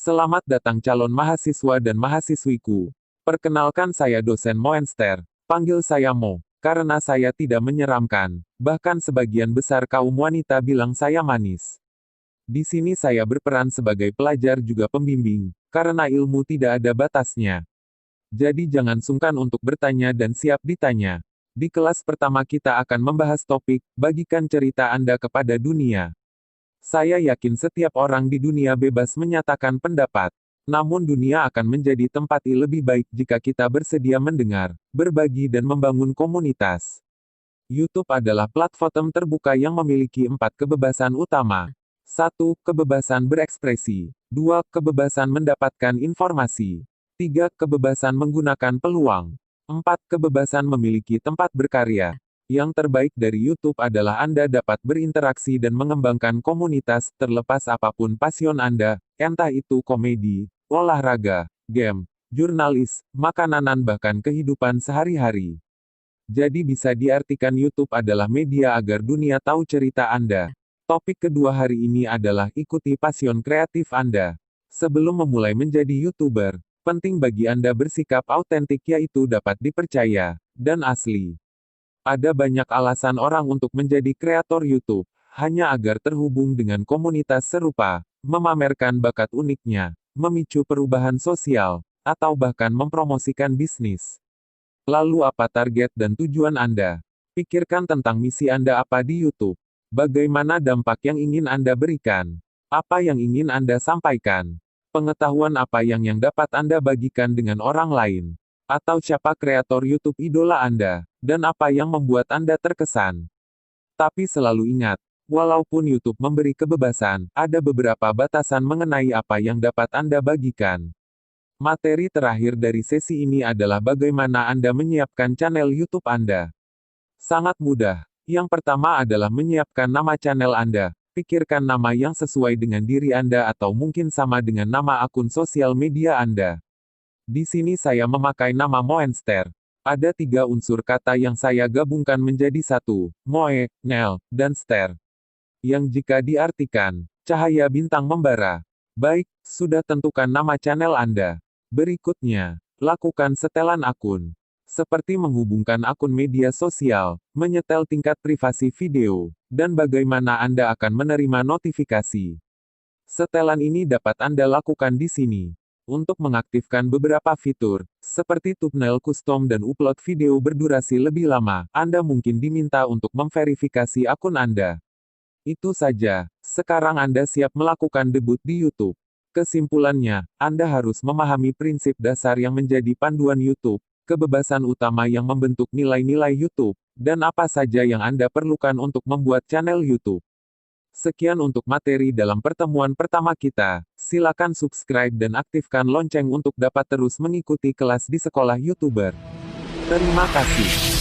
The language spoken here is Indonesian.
Selamat datang calon mahasiswa dan mahasiswiku. Perkenalkan saya dosen Moenster. Panggil saya Mo, karena saya tidak menyeramkan. Bahkan sebagian besar kaum wanita bilang saya manis. Di sini saya berperan sebagai pelajar juga pembimbing, karena ilmu tidak ada batasnya. Jadi jangan sungkan untuk bertanya dan siap ditanya. Di kelas pertama kita akan membahas topik, bagikan cerita Anda kepada dunia. Saya yakin setiap orang di dunia bebas menyatakan pendapat. Namun dunia akan menjadi tempat yang lebih baik jika kita bersedia mendengar, berbagi dan membangun komunitas. YouTube adalah platform terbuka yang memiliki 4 kebebasan utama. 1. Kebebasan berekspresi. 2. Kebebasan mendapatkan informasi. 3. Kebebasan menggunakan peluang. 4. Kebebasan memiliki tempat berkarya. Yang terbaik dari YouTube adalah Anda dapat berinteraksi dan mengembangkan komunitas, terlepas apapun pasion Anda, entah itu komedi, olahraga, game, jurnalis, makanan bahkan kehidupan sehari-hari. Jadi bisa diartikan YouTube adalah media agar dunia tahu cerita Anda. Topik kedua hari ini adalah ikuti pasion kreatif Anda. Sebelum memulai menjadi YouTuber, penting bagi Anda bersikap autentik yaitu dapat dipercaya, dan asli. Ada banyak alasan orang untuk menjadi kreator YouTube, hanya agar terhubung dengan komunitas serupa, memamerkan bakat uniknya, memicu perubahan sosial, atau bahkan mempromosikan bisnis. Lalu apa target dan tujuan Anda? Pikirkan tentang misi Anda apa di YouTube. Bagaimana dampak yang ingin Anda berikan? Apa yang ingin Anda sampaikan? Pengetahuan apa yang dapat Anda bagikan dengan orang lain? Atau siapa kreator YouTube idola Anda, dan apa yang membuat Anda terkesan? Tapi selalu ingat, walaupun YouTube memberi kebebasan, ada beberapa batasan mengenai apa yang dapat Anda bagikan. Materi terakhir dari sesi ini adalah bagaimana Anda menyiapkan channel YouTube Anda. Sangat mudah. Yang pertama adalah menyiapkan nama channel Anda. Pikirkan nama yang sesuai dengan diri Anda atau mungkin sama dengan nama akun sosial media Anda. Di sini saya memakai nama Moenster. Ada 3 unsur kata yang saya gabungkan menjadi satu, Moe, Nel, dan Ster. Yang jika diartikan, cahaya bintang membara. Baik, sudah tentukan nama channel Anda. Berikutnya, lakukan setelan akun. Seperti menghubungkan akun media sosial, menyetel tingkat privasi video, dan bagaimana Anda akan menerima notifikasi. Setelan ini dapat Anda lakukan di sini. Untuk mengaktifkan beberapa fitur, seperti thumbnail custom dan upload video berdurasi lebih lama, Anda mungkin diminta untuk memverifikasi akun Anda. Itu saja, sekarang Anda siap melakukan debut di YouTube. Kesimpulannya, Anda harus memahami prinsip dasar yang menjadi panduan YouTube, kebebasan utama yang membentuk nilai-nilai YouTube, dan apa saja yang Anda perlukan untuk membuat channel YouTube. Sekian untuk materi dalam pertemuan pertama kita. Silakan subscribe dan aktifkan lonceng untuk dapat terus mengikuti kelas di sekolah YouTuber. Terima kasih.